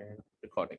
And recording.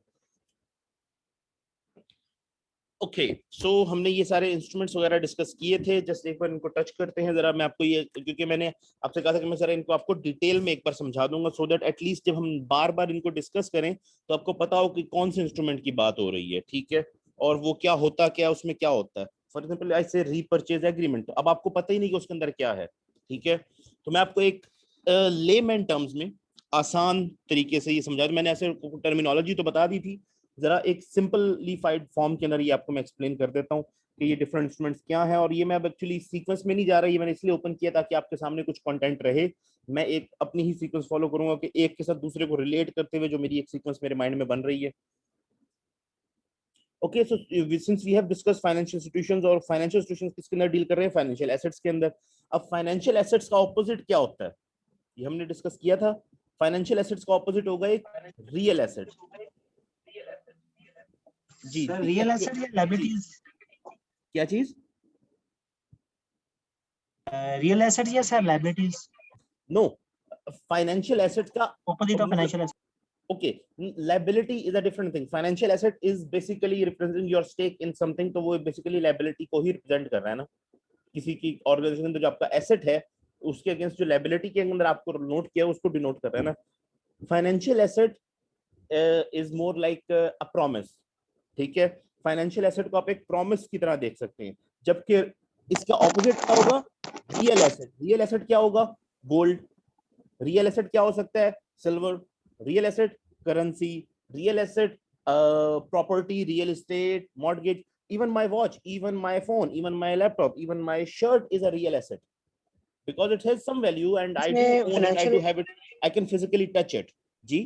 Okay, सो हमने ये सारे इंस्ट्रूमेंट्स वगैरह डिस्कस किए थे। जस्ट एक बार इनको टच करते हैं जरा। मैं आपको ये, क्योंकि मैंने आपसे कहा था कि मैं जरा इनको आपको डिटेल में एक बार समझा दूंगा, सो दैट एटलीस्ट जब हम बार बार इनको डिस्कस करें तो आपको पता हो कि कौन से इंस्ट्रूमेंट की बात हो रही है, ठीक है, और वो क्या होता, क्या उसमें क्या होता है। फॉर एग्जाम्पल ऐसे रीपरचेज एग्रीमेंट, अब आपको पता ही नहीं कि उसके अंदर क्या है, ठीक है। तो मैं आपको एक लेमैन टर्म्स में आसान तरीके से ये समझा दूं। मैंने ऐसे टर्मिनोलॉजी तो बता दी थी, जरा एक सिंपलीफाइड फॉर्म के अंदर ये आपको मैं एक्सप्लेन कर देता हूँ कि ये डिफरेंट इंस्ट्रूमेंट्स क्या है। और ये मैं अब एक्चुअली सीक्वेंस में नहीं जा रहा, ये मैंने इसलिए ओपन किया ताकि आपके सामने कुछ कंटेंट रहे। मैं एक अपनी ही सीक्वेंस फॉलो करूंगा कि एक के साथ दूसरे को रिलेट करते हुए जो मेरी एक सीक्वेंस मेरे माइंड में बन रही है। Okay, so since we have discuss financial institutions, और फाइनेंशियल इंस्टीट्यूशंस किसके अंदर डील कर रहे हैं, फाइनेंशियल एसेट्स के अंदर। अब फाइनेंशियल एसेट्स का ऑपोजिट क्या होता है, ये हमने डिस्कस किया था। फाइनेंशियल एसेट्स का ऑपोजिट होगा एक रियल एसेट। जी सर जी, रियल एसेट या लायबिलिटीज? क्या चीज? रियल एसेट या sir liabilities? No, financial asset का ऑपोजिट ऑफ मतलब, financial asset. okay, liability is a different thing. Financial asset is basically representing your stake in something, तो वो basically liability को ही represent कर रहा है ना, किसी की ऑर्गेनाइजेशन। तो जो आपका एसेट है उसके अगेंस्ट जो लाइबिलिटी के अंदर आपको नोट किया उसको डिनोट कर रहा है ना। Financial asset is more like a promise, ठीक है। फाइनेंशियल एसेट को आप एक प्रॉमिस की तरह देख सकते हैं, जबकि इसका ऑपोजिट क्या होगा, रियल एसेट। रियल एसेट क्या होगा, गोल्ड। रियल एसेट क्या हो सकता है, silver. Real asset currency. Real asset property, real estate, mortgage. even my watch, even my phone, even my laptop, even my shirt is a real asset because it has some value and I do इसमें own it, I financial, do have it, I can physically touch it. जी,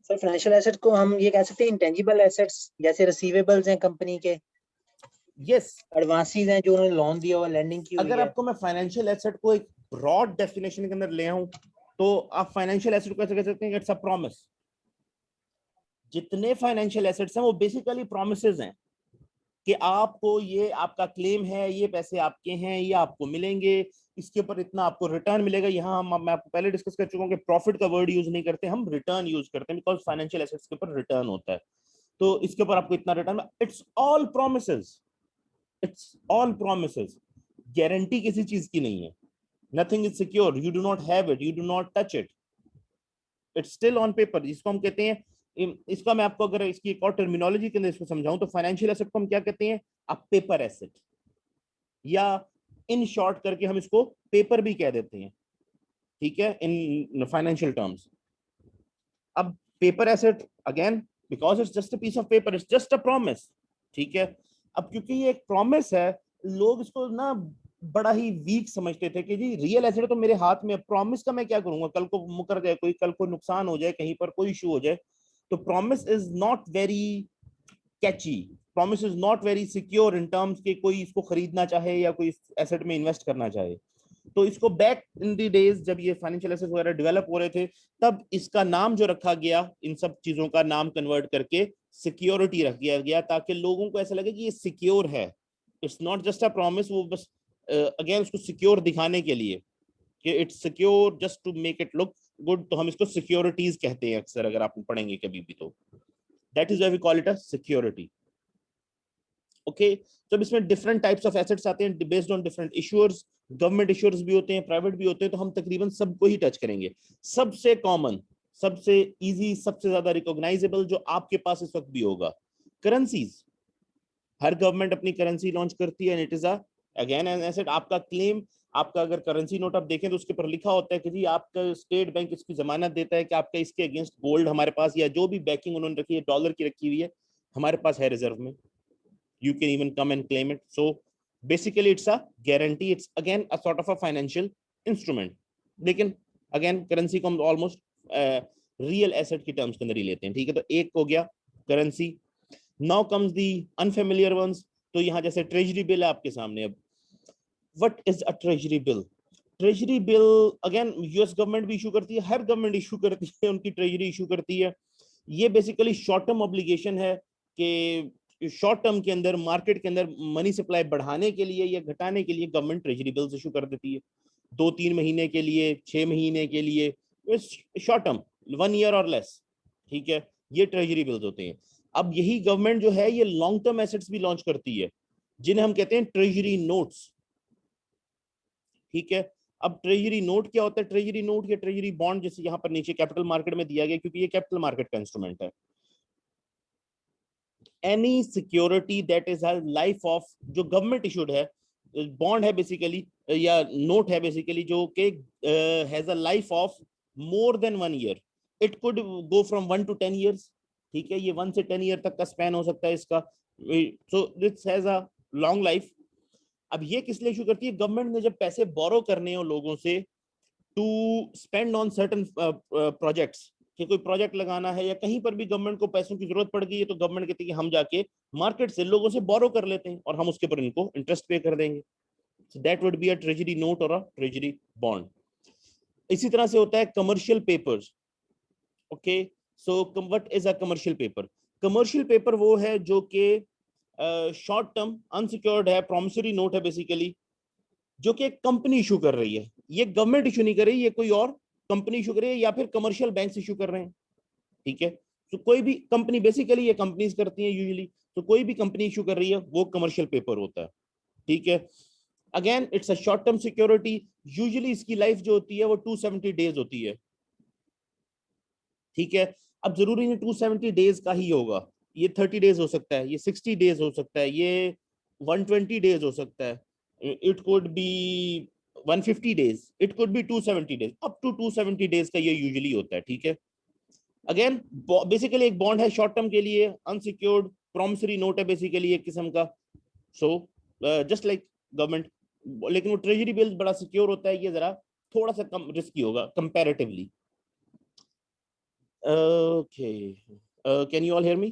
sir financial asset को हम ये कह सकते हैं intangible assets, जैसे receivables हैं कंपनी के, yes। एडवांसेस हैं जो उन्होंने लोन दिया हुआ, लैंडिंग की हुई अगर है। आपको मैं फाइनेंशियल एसेट को एक ब्रॉड डेफिनेशन के अंदर ले आऊं तो आप फाइनेंशियल एसेट को ऐसे कह सकते हैं, इट्स अ प्रॉमिस। जितने फाइनेंशियल एसेट्स हैं वो बेसिकली प्रोमिसेस हैं कि आपको ये आपका क्लेम है, ये पैसे आपके हैं, ये आपको मिलेंगे, इसके ऊपर इतना आपको रिटर्न मिलेगा। यहाँ हम, मैं आपको पहले डिस्कस कर चुका हूँ कि प्रॉफिट का वर्ड यूज नहीं करते, हम रिटर्न यूज करते हैं, बिकॉज फाइनेंशियल एसेट्स के ऊपर रिटर्न होता है। तो इसके ऊपर आपको इतना return, it's all promises, it's all promises. Guarantee किसी चीज की नहीं है। Nothing is secure, you do not have it, you do not touch it, it's still on paper. इसको हम कहते हैं, इसका मैं आपको अगर इसकी एक और टर्मिनोलॉजी के अंदर इसको समझाऊं तो फाइनेंशियल एसेट को हम क्या कहते हैं, अ पेपर एसेट, या इन शॉर्ट करके हम इसको पेपर भी कह देते हैं, ठीक है, इन फाइनेंशियल टर्म्स। अब paper asset again, because it's just a piece of paper, it's just a promise, ठीक है। अब क्योंकि ये एक प्रॉमिस है, लोग इसको ना बड़ा ही वीक समझते थे कि जी रियल एसेट तो मेरे हाथ में, प्रॉमिस का मैं क्या करूंगा, कल को मुकर जाए कोई, कल को नुकसान हो जाए, कहीं पर कोई इशू हो जाए। तो promise is not very catchy, promise is not very secure in terms के कोई इसको खरीदना चाहे या कोई एसेट में इन्वेस्ट करना चाहे। तो इसको बैक इन दी डेज जब ये फाइनेंशियल एसेट वगैरह डेवलप हो रहे थे, तब इसका नाम जो रखा गया, इन सब चीजों का नाम कन्वर्ट करके सिक्योरिटी रख दिया गया, ताकि लोगों को ऐसा लगे कि ये सिक्योर है। It's not just a promise, वो बस अगेन उसको सिक्योर दिखाने के लिए कि it's secure just to make it look good, तो हम इसको सिक्योरिटीज कहते हैं अक्सर, अगर आप पढ़ेंगे कभी भी तो that is why we call it a security. Okay, जब इसमें डिफरेंट टाइप्स ऑफ एसेट्स आते हैं based on different issuers, government issuers भी होते हैं, प्राइवेट भी होते हैं, तो हम तकरीबन सबको ही टच करेंगे। सबसे कॉमन, सबसे इजी, सबसे ज्यादा रिकॉग्नाइजेबल जो आपके पास इस वक्त भी होगा, करेंसीज। हर गवर्नमेंट अपनी करेंसी लॉन्च करती है, and it is again an asset. आपका क्लेम, आपका अगर करेंसी नोट आप देखें तो उसके ऊपर लिखा होता है कि जी आपका स्टेट बैंक इसकी जमानत देता है कि आपका इसके अगेंस्ट गोल्ड हमारे पास, या जो भी बैकिंग उन्होंने रखी है डॉलर की रखी हुई है, हमारे पास है रिजर्व में, you can even come and claim it. So basically it's a guarantee, it's again a sort of a financial instrument. लेकिन again करेंसी को हम ऑलमोस्ट रियल एसेट की टर्म्स के अंदर ही लेते हैं, ठीक है। तो एक हो गया currency. Now comes the unfamiliar ones. तो यहाँ जैसे ट्रेजरी बिल है आपके सामने, अब what is a treasury bill? Treasury bill again US government भी इशू करती है, हर गवर्नमेंट इशू करती है, उनकी ट्रेजरी इशू करती है। ये बेसिकली शॉर्ट टर्म ऑब्लिगेशन है कि शॉर्ट टर्म के अंदर मार्केट के अंदर मनी सप्लाई बढ़ाने के लिए या घटाने के लिए गवर्नमेंट ट्रेजरी बिल्स इशू कर देती है, 2-3 महीने के लिए, 6 महीने के लिए, शॉर्ट टर्म, 1 ईयर और लेस, ठीक है, ये ट्रेजरी बिल्स होते हैं। अब यही गवर्नमेंट जो है ये लॉन्ग टर्म एसेट्स भी लॉन्च करती है, जिन्हें हम कहते हैं ट्रेजरी नोट्स। ठीक है, अब ट्रेजरी नोट क्या होता है? ट्रेजरी नोट या ट्रेजरी बॉन्ड, जैसे यहाँ पर नीचे कैपिटल मार्केट में दिया गया, क्योंकि ये कैपिटल मार्केट का इंस्ट्रूमेंट है। Any security that is life of, जो गवर्नमेंट इशूड है, बॉन्ड है बेसिकली, या नोट है बेसिकली, जो कि has a life of more than 1 year. It could go from 1 to 10 years। ठीक है, ये 1 से 10 ईयर तक का स्पैन हो सकता है इसका। So this has a long life. अब ये किस लिए इशू करती है? गवर्नमेंट ने जब पैसे बोरो करने हो लोगों से to spend on certain projects, कि कोई प्रोजेक्ट लगाना है या कहीं पर भी गवर्नमेंट को पैसों की जरूरत पड़ गई है, तो गवर्नमेंट कहती है कि हम जाके मार्केट से लोगों से बोरो कर लेते हैं और हम उसके ऊपर इनको इंटरेस्ट पे कर देंगे। So that would be a treasury note और अ ट्रेजरी बॉन्ड। इसी तरह से होता है commercial papers. Okay, so what is a commercial paper? Commercial paper वो है जो कि शॉर्ट टर्म अनसिक्योर्ड है, प्रॉमिसरी नोट है बेसिकली, जो कि एक कंपनी इशू कर रही है। ये गवर्नमेंट इशू नहीं कर रही, ये कोई और कंपनी इशू कर रही है, या फिर कमर्शियल बैंक्स इशू कर रहे हैं। ठीक है, तो कोई भी कंपनी, बेसिकली ये कंपनीज करती हैं यूजुअली, तो कोई भी कंपनी इशू कर रही है वो कमर्शियल पेपर होता है। ठीक है, again it's a short term security. Usually इसकी लाइफ जो होती है वो 270 डेज होती है। ठीक है, अब जरूरी नहीं 270 डेज का ही होगा, ये 30 डेज हो सकता है, ये 60 डेज हो सकता है, ये 120 डेज हो सकता है, it could be 150 days, it could be 270 days, up to 270 days का ये यूजुअली होता है। ठीक है, अगेन बेसिकली एक बॉन्ड है शॉर्ट टर्म के लिए, अनसिक्योर्ड प्रॉमिसरी नोट है बेसिकली एक किस्म का। सो जस्ट लाइक गवर्नमेंट, लेकिन वो ट्रेजरी बिल बड़ा सिक्योर होता है, ये जरा थोड़ा सा कम रिस्की होगा comparatively. Okay. Can you all hear me?